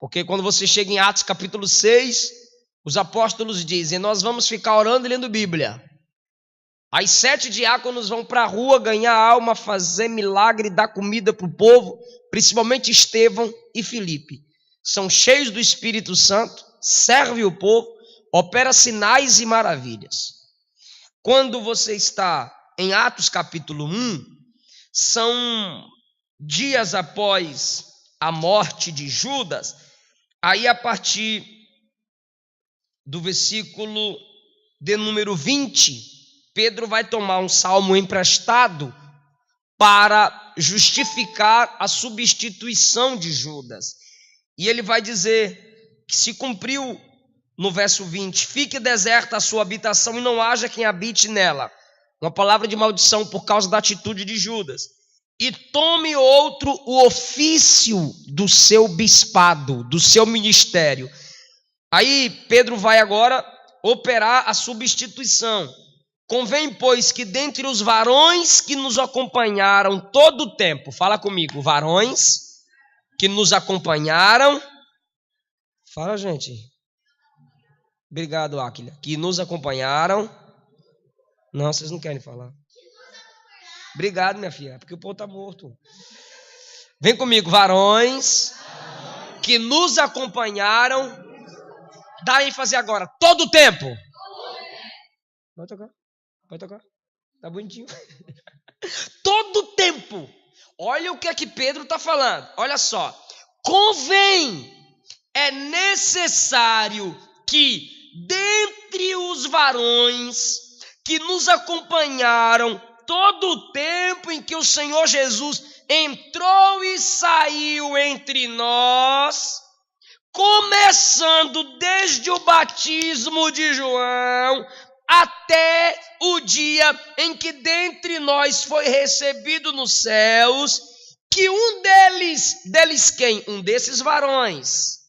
Porque quando você chega em Atos capítulo 6, os apóstolos dizem: nós vamos ficar orando e lendo Bíblia. Aí 7 diáconos vão para a rua ganhar alma, fazer milagre, dar comida para o povo, principalmente Estevão e Filipe. São cheios do Espírito Santo, servem o povo, opera sinais e maravilhas. Quando você está em Atos capítulo 1, são dias após a morte de Judas. Aí a partir do versículo de número 20, Pedro vai tomar um salmo emprestado para justificar a substituição de Judas. E ele vai dizer que se cumpriu no verso 20: fique deserta a sua habitação e não haja quem habite nela. Uma palavra de maldição por causa da atitude de Judas. E tome outro o ofício do seu bispado, do seu ministério. Aí Pedro vai agora operar a substituição. Convém, pois, que dentre os varões que nos acompanharam todo o tempo, fala comigo, varões que nos acompanharam, fala, gente, obrigado, Áquila, que nos acompanharam, não, vocês não querem falar, obrigado, minha filha, porque o povo está morto, vem comigo, varões que nos acompanharam, dá ênfase agora, todo o tempo, vai tocar. Vai tocar? Tá bonitinho. Todo o tempo. Olha o que é que Pedro está falando. Olha só. Convém, é necessário que dentre os varões que nos acompanharam todo o tempo em que o Senhor Jesus entrou e saiu entre nós, começando desde o batismo de João até o dia em que dentre nós foi recebido nos céus, que um deles quem? Um desses varões,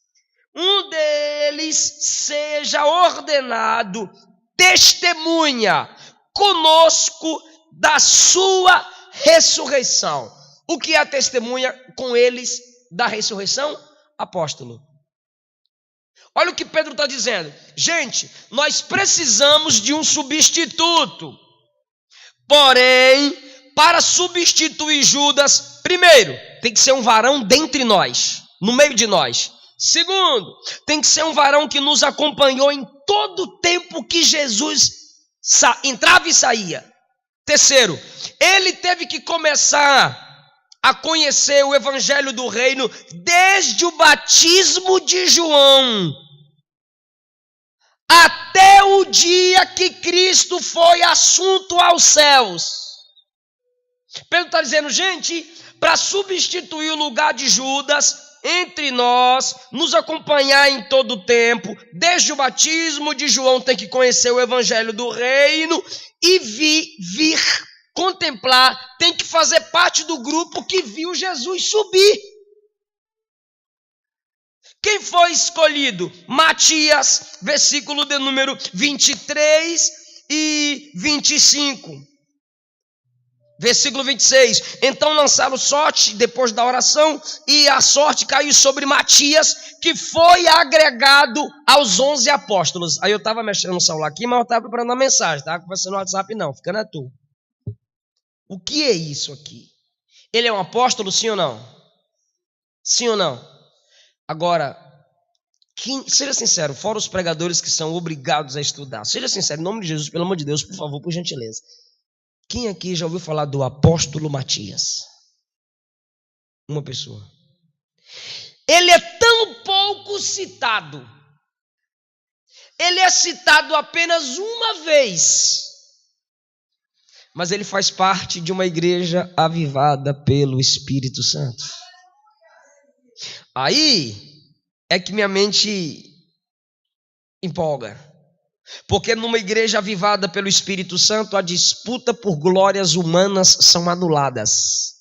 um deles seja ordenado testemunha conosco da sua ressurreição. O que é a testemunha com eles da ressurreição? Apóstolo. Olha o que Pedro está dizendo. Gente, nós precisamos de um substituto. Porém, para substituir Judas, primeiro, tem que ser um varão dentre nós, no meio de nós. Segundo, tem que ser um varão que nos acompanhou em todo o tempo que Jesus entrava e saía. Terceiro, ele teve que começar a conhecer o evangelho do reino desde o batismo de João até o dia que Cristo foi assunto aos céus. Pedro está dizendo, gente, para substituir o lugar de Judas entre nós, nos acompanhar em todo o tempo, desde o batismo de João, tem que conhecer o evangelho do reino e vir contemplar, tem que fazer parte do grupo que viu Jesus subir. Quem foi escolhido? Matias, versículo de número 23 e 25. Versículo 26. Então lançaram sorte depois da oração, e a sorte caiu sobre Matias, que foi agregado aos 11 apóstolos. Aí eu estava mexendo no celular aqui, mas eu estava preparando uma mensagem, estava conversando no WhatsApp não, fica na tua. O que é isso aqui? Ele é um apóstolo, sim ou não? Sim ou não? Agora, seja sincero, fora os pregadores que são obrigados a estudar, seja sincero, em nome de Jesus, pelo amor de Deus, por favor, por gentileza. Quem aqui já ouviu falar do apóstolo Matias? Uma pessoa. Ele é tão pouco citado. Ele é citado apenas uma vez. Mas ele faz parte de uma igreja avivada pelo Espírito Santo. Aí é que minha mente empolga. Porque numa igreja avivada pelo Espírito Santo, a disputa por glórias humanas são anuladas.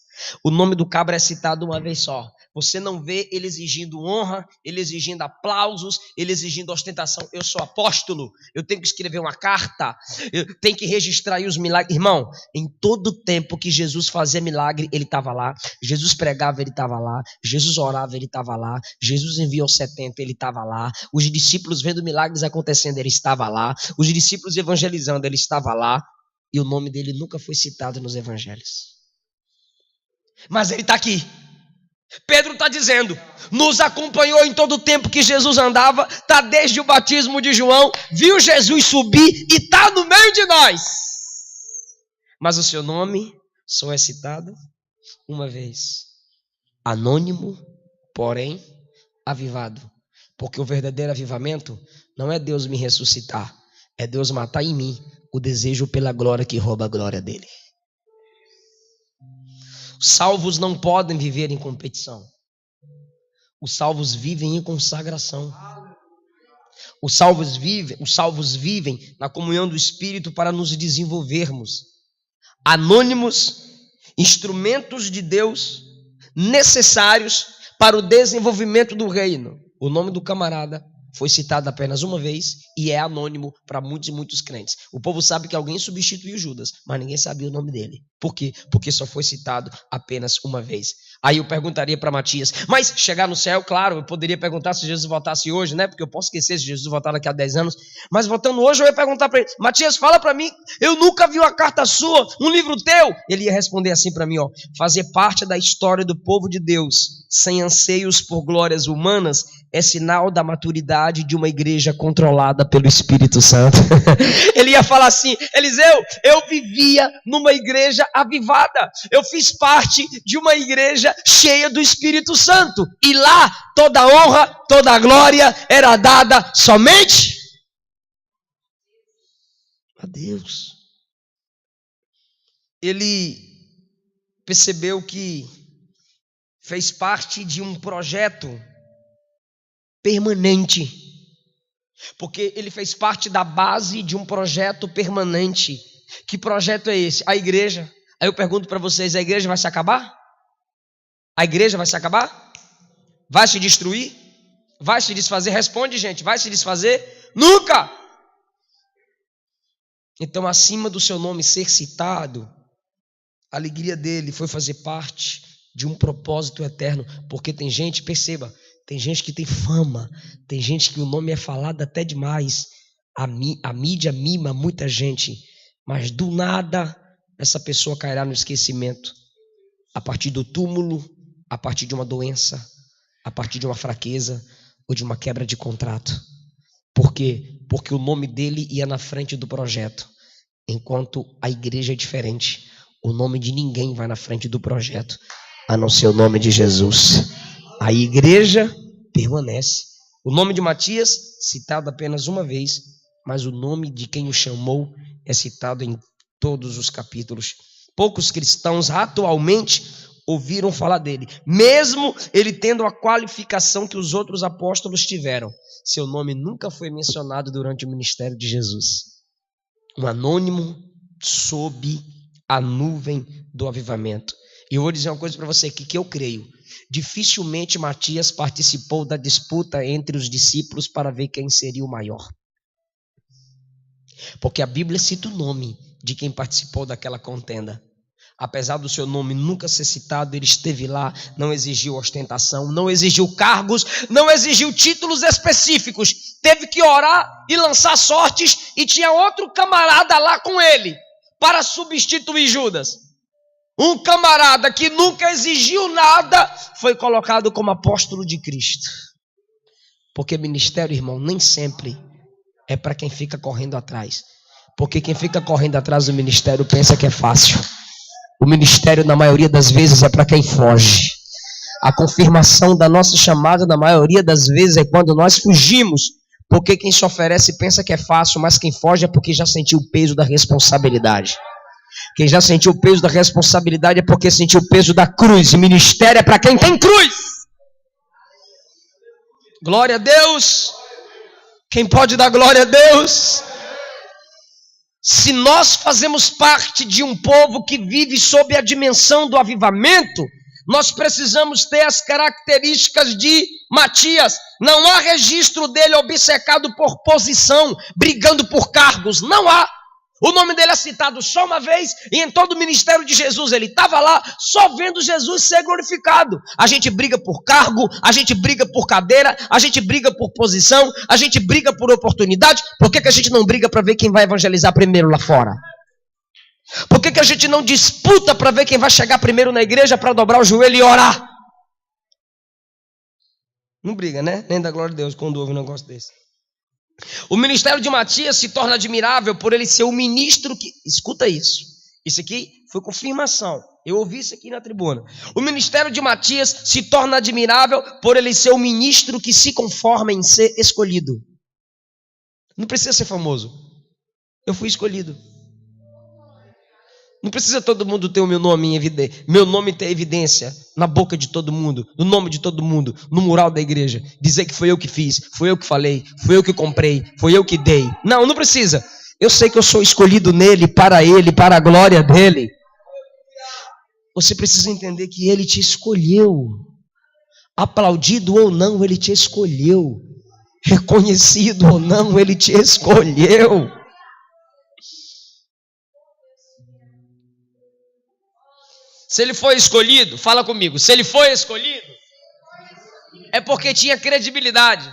O nome do cabra é citado uma vez só. Você não vê ele exigindo honra, ele exigindo aplausos, ele exigindo ostentação. Eu sou apóstolo, eu tenho que escrever uma carta, eu tenho que registrar aí os milagres. Irmão, em todo o tempo que Jesus fazia milagre, ele estava lá. Jesus pregava, ele estava lá. Jesus orava, ele estava lá. Jesus enviou 70, ele estava lá. Os discípulos vendo milagres acontecendo, ele estava lá. Os discípulos evangelizando, ele estava lá. E o nome dele nunca foi citado nos evangelhos. Mas ele está aqui. Pedro está dizendo, nos acompanhou em todo o tempo que Jesus andava, está desde o batismo de João, viu Jesus subir e está no meio de nós. Mas o seu nome só é citado uma vez. Anônimo, porém avivado. Porque o verdadeiro avivamento não é Deus me ressuscitar, é Deus matar em mim o desejo pela glória que rouba a glória dele. Os salvos não podem viver em competição. Os salvos vivem em consagração. Os salvos vivem na comunhão do Espírito para nos desenvolvermos. Anônimos, instrumentos de Deus necessários para o desenvolvimento do reino. O nome do camarada foi citado apenas uma vez e é anônimo para muitos e muitos crentes. O povo sabe que alguém substituiu Judas, mas ninguém sabia o nome dele. Por quê? Porque só foi citado apenas uma vez. Aí eu perguntaria para Matias, mas chegar no céu, claro, eu poderia perguntar se Jesus voltasse hoje, né? Porque eu posso esquecer se Jesus voltar daqui a 10 anos. Mas voltando hoje, eu ia perguntar para ele, Matias, fala para mim, eu nunca vi uma carta sua, um livro teu. Ele ia responder assim para mim, ó, fazer parte da história do povo de Deus, sem anseios por glórias humanas, é sinal da maturidade de uma igreja controlada pelo Espírito Santo. Ele ia falar assim, Eliseu, eu vivia numa igreja avivada. Eu fiz parte de uma igreja cheia do Espírito Santo. E lá toda a honra, toda a glória era dada somente a Deus. Ele percebeu que fez parte de um projeto permanente, porque ele fez parte da base de um projeto permanente. Que projeto é esse? A igreja. Aí eu pergunto para vocês, a igreja vai se acabar? A igreja vai se acabar? Vai se destruir? Vai se desfazer? Responde, gente, vai se desfazer? Nunca! Então, acima do seu nome ser citado, a alegria dele foi fazer parte de um propósito eterno, porque tem gente, perceba, tem gente que tem fama, tem gente que o nome é falado até demais, a mídia mima muita gente, mas do nada essa pessoa cairá no esquecimento, a partir do túmulo, a partir de uma doença, a partir de uma fraqueza ou de uma quebra de contrato. Por quê? Porque o nome dele ia na frente do projeto, enquanto a igreja é diferente, o nome de ninguém vai na frente do projeto, a não ser o nome de Jesus. A igreja permanece. O nome de Matias, citado apenas uma vez, mas o nome de quem o chamou é citado em todos os capítulos. Poucos cristãos atualmente ouviram falar dele, mesmo ele tendo a qualificação que os outros apóstolos tiveram. Seu nome nunca foi mencionado durante o ministério de Jesus. Um anônimo sob a nuvem do avivamento. E eu vou dizer uma coisa para você aqui que eu creio. Dificilmente Matias participou da disputa entre os discípulos para ver quem seria o maior. Porque a Bíblia cita o nome de quem participou daquela contenda. Apesar do seu nome nunca ser citado, ele esteve lá, não exigiu ostentação, não exigiu cargos, não exigiu títulos específicos. Teve que orar e lançar sortes e tinha outro camarada lá com ele para substituir Judas. Um camarada que nunca exigiu nada foi colocado como apóstolo de Cristo. Porque ministério, irmão, nem sempre é para quem fica correndo atrás. Porque quem fica correndo atrás do ministério pensa que é fácil. O ministério, na maioria das vezes, é para quem foge. A confirmação da nossa chamada, na maioria das vezes, é quando nós fugimos. Porque quem se oferece pensa que é fácil, mas quem foge é porque já sentiu o peso da responsabilidade. Quem já sentiu o peso da responsabilidade é porque sentiu o peso da cruz. E ministério é para quem tem cruz. Glória a Deus. Quem pode dar glória a Deus? Se nós fazemos parte de um povo que vive sob a dimensão do avivamento, Nós precisamos ter as características de Matias. Não há registro dele obcecado por posição, brigando por cargos. Não há. O nome dele é citado só uma vez e em todo o ministério de Jesus. Ele estava lá só vendo Jesus ser glorificado. A gente briga por cargo, a gente briga por cadeira, a gente briga por posição, a gente briga por oportunidade. Por que a gente não briga para ver quem vai evangelizar primeiro lá fora? Por que a gente não disputa para ver quem vai chegar primeiro na igreja para dobrar o joelho e orar? Não briga, né? Nem da glória de Deus quando ouve um negócio desse. O ministério de Matias se torna admirável por ele ser o ministro que... Escuta isso. Isso aqui foi confirmação. Eu ouvi isso aqui na tribuna. O ministério de Matias se torna admirável por ele ser o ministro que se conforma em ser escolhido. Não precisa ser famoso. Eu fui escolhido. Não precisa todo mundo ter o meu nome em evidência. Meu nome ter evidência na boca de todo mundo, no nome de todo mundo, no mural da igreja. Dizer que foi eu que fiz, foi eu que falei, foi eu que comprei, foi eu que dei. Não, não precisa. Eu sei que eu sou escolhido nele, para a glória dele. Você precisa entender que ele te escolheu. Aplaudido ou não, ele te escolheu. Reconhecido ou não, ele te escolheu. Se ele foi escolhido, fala comigo, se ele foi escolhido, é porque tinha credibilidade.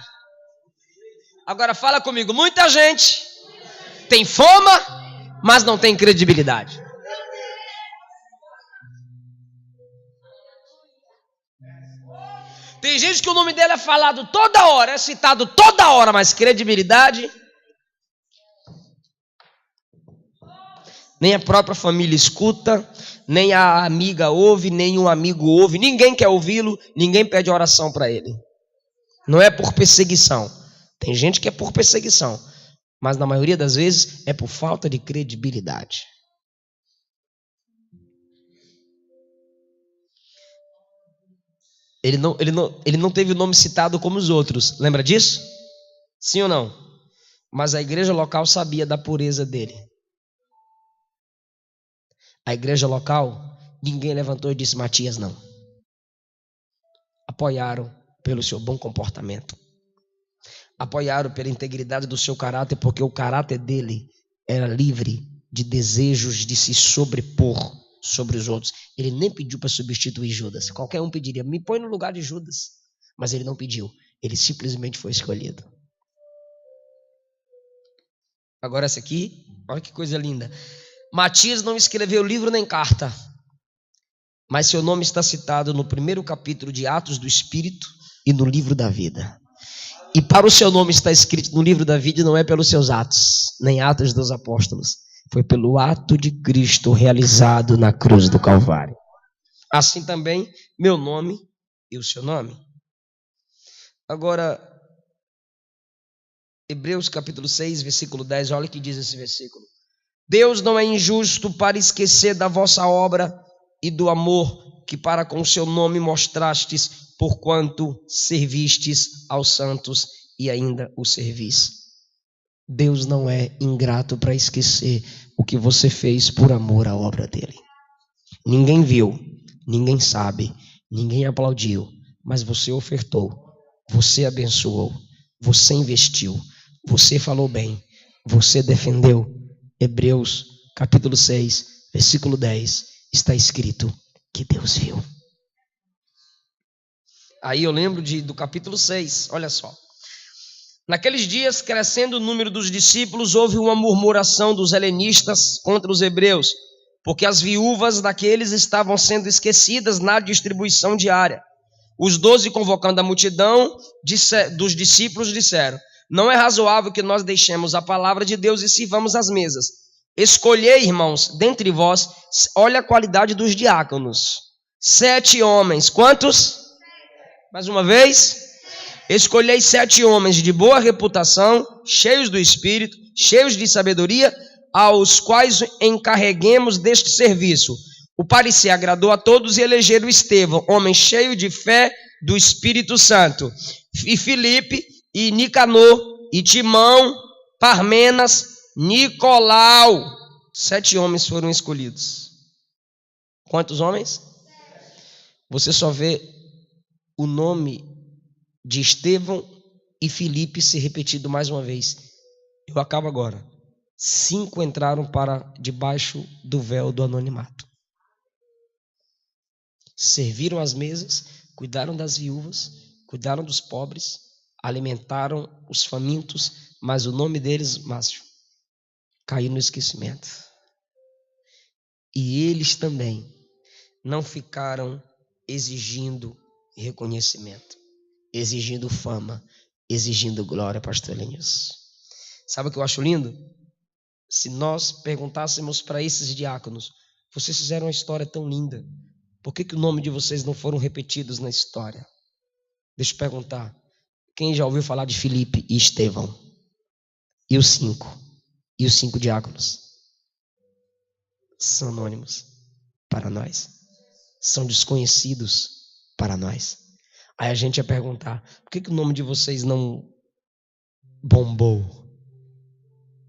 Agora fala comigo, muita gente tem fama, mas não tem credibilidade. Tem gente que o nome dele é falado toda hora, é citado toda hora, mas credibilidade... Nem a própria família escuta, nem a amiga ouve, nem um amigo ouve. Ninguém quer ouvi-lo, ninguém pede oração para ele. Não é por perseguição. Tem gente que é por perseguição, mas na maioria das vezes é por falta de credibilidade. Ele não teve o nome citado como os outros. Lembra disso? Sim ou não? Mas a igreja local sabia da pureza dele. A igreja local, ninguém levantou e disse Matias não. Apoiaram pelo seu bom comportamento. Apoiaram pela integridade do seu caráter, porque o caráter dele era livre de desejos de se sobrepor sobre os outros. Ele nem pediu para substituir Judas. Qualquer um pediria, me põe no lugar de Judas. Mas ele não pediu. Ele simplesmente foi escolhido. Agora essa aqui, olha que coisa linda. Matias não escreveu livro nem carta, mas seu nome está citado no primeiro capítulo de Atos do Espírito e no livro da vida. E para o seu nome estar escrito no livro da vida não é pelos seus atos, nem Atos dos Apóstolos. Foi pelo ato de Cristo realizado na cruz do Calvário. Assim também meu nome e o seu nome. Agora, Hebreus capítulo 6, versículo 10, olha o que diz esse versículo. Deus não é injusto para esquecer da vossa obra e do amor que para com o seu nome mostrastes, porquanto servistes aos santos e ainda o servis. Deus não é ingrato para esquecer o que você fez por amor à obra dele. Ninguém viu, ninguém sabe, ninguém aplaudiu, mas você ofertou, você abençoou, você investiu, você falou bem, você defendeu. Hebreus capítulo 6, versículo 10, está escrito que Deus viu. Aí eu lembro do capítulo 6, olha só. Naqueles dias, crescendo o número dos discípulos, houve uma murmuração dos helenistas contra os hebreus, porque as viúvas daqueles estavam sendo esquecidas na distribuição diária. Os 12, convocando a multidão dos discípulos, disseram: não é razoável que nós deixemos a palavra de Deus e sirvamos as mesas. Escolhei, irmãos, dentre vós, olha a qualidade dos diáconos. 7 homens, quantos? Mais uma vez. Escolhei 7 homens de boa reputação, cheios do Espírito, cheios de sabedoria, aos quais encarreguemos deste serviço. O parecer agradou a todos e elegeram Estevão, homem cheio de fé do Espírito Santo, e Filipe, e Nicanor, e Timão, Parmenas, Nicolau. 7 homens foram escolhidos. Quantos homens? você só vê o nome de Estevão e Filipe ser repetido mais uma vez. Eu acabo agora. 5 entraram para debaixo do véu do anonimato. Serviram as mesas, cuidaram das viúvas, cuidaram dos pobres, alimentaram os famintos, mas o nome deles, Márcio, caiu no esquecimento. E eles também não ficaram exigindo reconhecimento, exigindo fama, exigindo glória, pastor Lenilson. Sabe o que eu acho lindo? Se nós perguntássemos para esses diáconos, vocês fizeram uma história tão linda, por que o nome de vocês não foram repetidos na história? Deixa eu perguntar, quem já ouviu falar de Filipe e Estevão? E os 5? E os 5 diáconos? São anônimos para nós. São desconhecidos para nós. Aí a gente ia perguntar, por que o nome de vocês não bombou?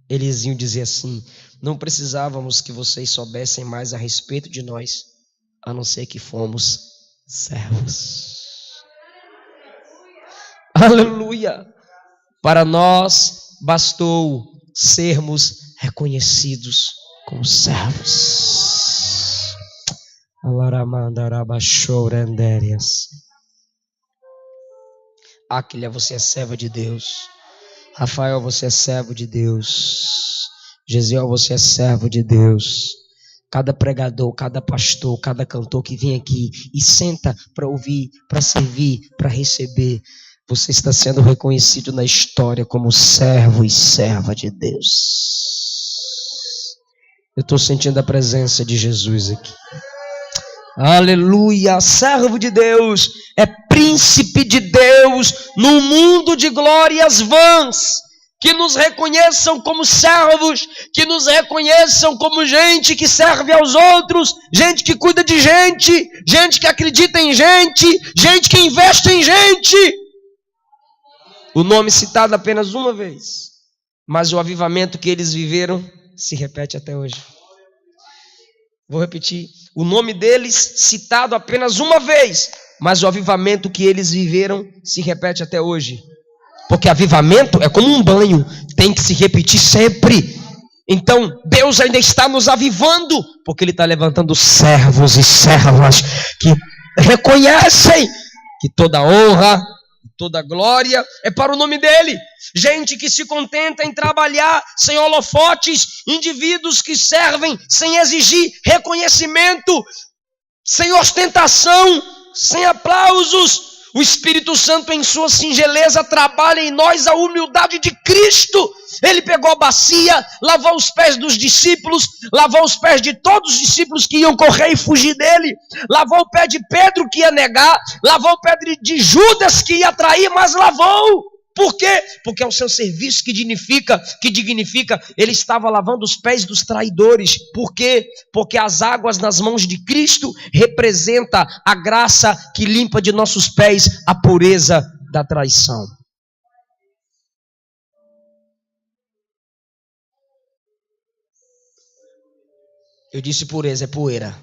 Eles iam dizer assim, não precisávamos que vocês soubessem mais a respeito de nós, a não ser que fomos servos. Aleluia! Para nós bastou sermos reconhecidos como servos. Aquilha, você é serva de Deus. Rafael, você é servo de Deus. Gesiel, você é servo de Deus. Cada pregador, cada pastor, cada cantor que vem aqui e senta para ouvir, para servir, para receber, você está sendo reconhecido na história como servo e serva de Deus. Eu estou sentindo a presença de Jesus aqui. Aleluia, servo de Deus é príncipe de Deus num mundo de glórias vãs. Que nos reconheçam como servos, que nos reconheçam como gente que serve aos outros, gente que cuida de gente, gente que acredita em gente, gente que investe em gente. O nome citado apenas uma vez, mas o avivamento que eles viveram se repete até hoje. Vou repetir, o nome deles citado apenas uma vez, mas o avivamento que eles viveram se repete até hoje. Porque avivamento é como um banho, tem que se repetir sempre. Então Deus ainda está nos avivando, porque Ele está levantando servos e servas que reconhecem que toda honra, toda glória é para o nome dEle. Gente que se contenta em trabalhar sem holofotes, indivíduos que servem sem exigir reconhecimento, sem ostentação, sem aplausos. O Espírito Santo em sua singeleza trabalha em nós a humildade de Cristo. Ele pegou a bacia, lavou os pés dos discípulos, lavou os pés de todos os discípulos que iam correr e fugir dele, lavou o pé de Pedro que ia negar, lavou o pé de Judas que ia trair, mas lavou. Por quê? Porque é o seu serviço que dignifica, ele estava lavando os pés dos traidores. Por quê? Porque as águas nas mãos de Cristo representa a graça que limpa de nossos pés a pureza da traição. Eu disse pureza, é poeira.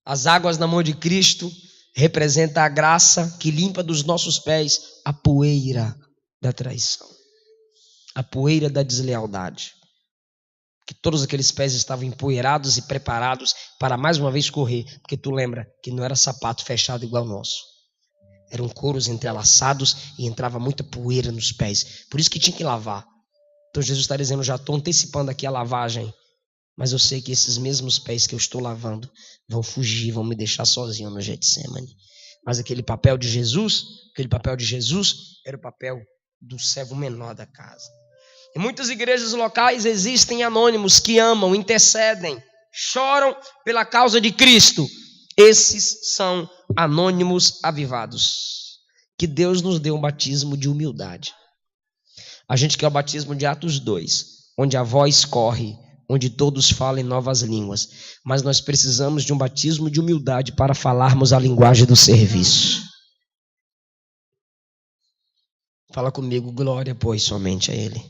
As águas na mão de Cristo representa a graça que limpa dos nossos pés a poeira da traição, a poeira da deslealdade, que todos aqueles pés estavam empoeirados e preparados para mais uma vez correr, porque tu lembra que não era sapato fechado igual o nosso, eram couros entrelaçados e entrava muita poeira nos pés, por isso que tinha que lavar. Então Jesus está dizendo, já estou antecipando aqui a lavagem, mas eu sei que esses mesmos pés que eu estou lavando vão fugir, vão me deixar sozinho no Getsemane. Mas aquele papel de Jesus era o papel do servo menor da casa. Em muitas igrejas locais existem anônimos que amam, intercedem, choram pela causa de Cristo. Esses são anônimos avivados. Que Deus nos dê um batismo de humildade. A gente quer o batismo de Atos 2, onde a voz corre, onde todos falam em novas línguas. Mas nós precisamos de um batismo de humildade para falarmos a linguagem do serviço. Fala comigo, glória, pois, somente a Ele.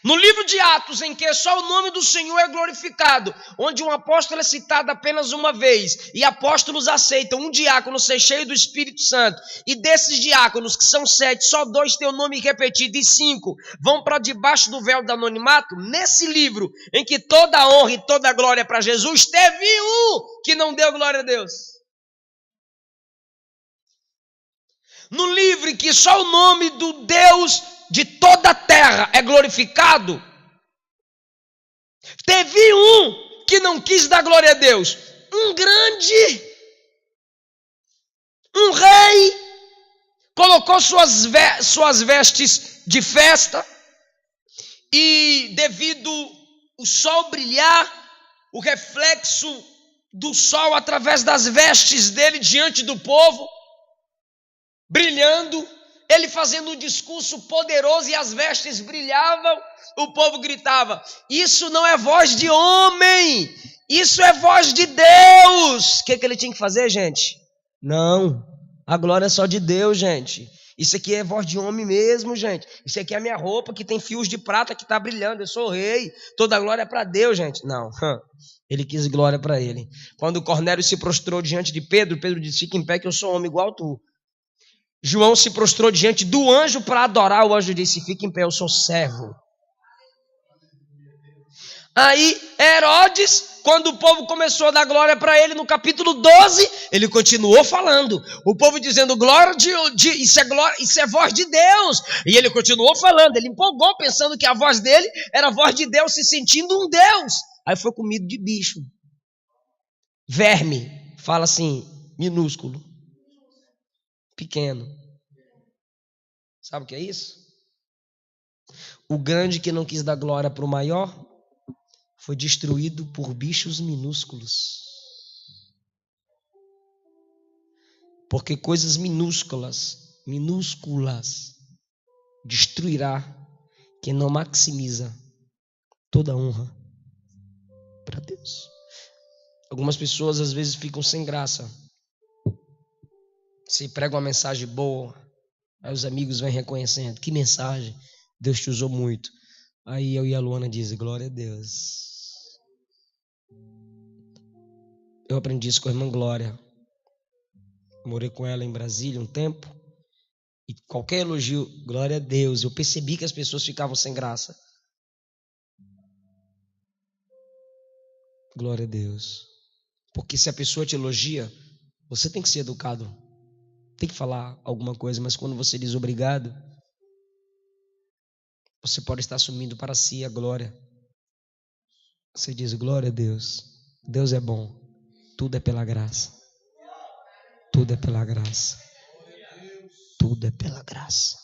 No livro de Atos, em que só o nome do Senhor é glorificado, onde um apóstolo é citado apenas uma vez, e apóstolos aceitam um diácono ser cheio do Espírito Santo, e desses diáconos, que são 7, só 2 têm o nome repetido, e 5 vão para debaixo do véu do anonimato. Nesse livro, em que toda a honra e toda a glória é para Jesus, teve um que não deu glória a Deus. No livro em que só o nome do Deus de toda a terra é glorificado, teve um que não quis dar glória a Deus. Um grande, um rei, colocou suas vestes de festa, e devido o sol brilhar, o reflexo do sol através das vestes dele diante do povo, brilhando, ele fazendo um discurso poderoso e as vestes brilhavam, o povo gritava: isso não é voz de homem, isso é voz de Deus. O que ele tinha que fazer, gente? Não, a glória é só de Deus, gente. Isso aqui é voz de homem mesmo, gente. Isso aqui é a minha roupa que tem fios de prata que está brilhando, eu sou o rei, toda a glória é para Deus, gente. Não, ele quis glória para ele. Quando Cornélio se prostrou diante de Pedro, Pedro disse: fica em pé que eu sou homem igual tu. João se prostrou diante do anjo para adorar. O anjo disse: fica em pé, eu sou servo. Aí Herodes, quando o povo começou a dar glória para ele, no capítulo 12, ele continuou falando. O povo dizendo: glória isso é voz de Deus. E ele continuou falando. Ele empolgou pensando que a voz dele era a voz de Deus, se sentindo um Deus. Aí foi comido de bicho. Verme, fala assim, minúsculo, pequeno. Sabe o que é isso? O grande que não quis dar glória para o maior foi destruído por bichos minúsculos. Porque coisas minúsculas destruirá quem não maximiza toda a honra para Deus. Algumas pessoas às vezes ficam sem graça. Se prega uma mensagem boa, aí os amigos vêm reconhecendo: que mensagem, Deus te usou muito. Aí eu e a Luana dizem: glória a Deus. Eu aprendi isso com a irmã Glória. Morei com ela em Brasília um tempo, e qualquer elogio, glória a Deus. Eu percebi que as pessoas ficavam sem graça. Glória a Deus. Porque se a pessoa te elogia, você tem que ser educado, tem que falar alguma coisa, mas quando você diz obrigado, você pode estar assumindo para si a glória. Você diz: glória a Deus, Deus é bom, tudo é pela graça, tudo é pela graça, tudo é pela graça.